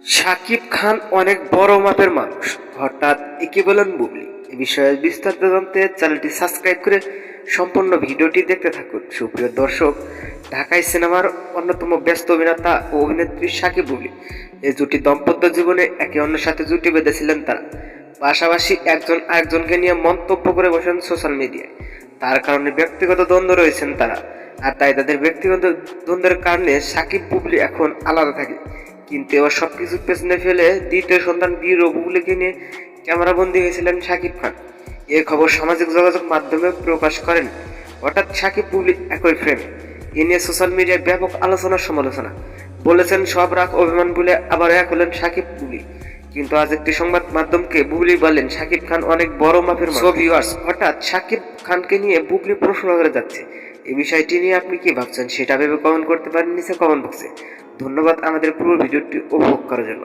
শাকিব খান অনেক বড় মাপের মানুষ, হঠাৎ একে বলেন বুবলি। এ বিষয়ে বিস্তারিত জানতে চ্যানেলটি সাবস্ক্রাইব করে সম্পূর্ণ ভিডিওটি দেখতে থাকুন। সুপ্রিয় দর্শক, ঢাকাই সিনেমার অন্যতম ব্যস্ত অভিনেতা ও অভিনেত্রী শাকিব বুবলি এই জুটি দাম্পত্য জীবনে একে অন্যের সাথে জুটি বেঁধেছিলেন তারা। পাশাপাশি একজন আরেকজনকে নিয়ে মন্তব্য করে বসেন সোশ্যাল মিডিয়ায়। তার কারণে ব্যক্তিগত দ্বন্দ্ব রয়েছেন তারা, আর তাই তাদের ব্যক্তিগত দ্বন্দ্বের কারণে শাকিব বুবলি এখন আলাদা থাকে। কিন্তু এবার সবকিছু পেছনে ফেলে দ্বিতীয় সন্তান বীর ও বুবলিকে নিয়ে ক্যামেরাবন্দি হয়েছিলেন শাকিব খান। এ খবর সামাজিক যোগাযোগ মাধ্যমে প্রকাশ করেন। হঠাৎ শাকিব বুবলি একই ফ্রেমে, এ নিয়ে সোশ্যাল মিডিয়ায় ব্যাপক আলোচনা সমালোচনা। বলেছেন সব রাগ অভিমান বলে আবার এক হলেন শাকিব বুবলি। কিন্তু আজ একটি সংবাদ মাধ্যমকে বুবলি বলেন শাকিব খান অনেক বড় মাপের মানুষ। সো ভিউয়ার্স, হঠাৎ শাকিব খানকে নিয়ে বুবলি প্রশ্ন করে যাচ্ছে। এই বিষয়টি নিয়ে আপনি কি ভাবছেন সেটা ভেবে কমেন্ট করতে পারেন নিচে কমেন্ট বক্সে। ধন্যবাদ আমাদের পুরো ভিডিওটি উপভোগ করার জন্য।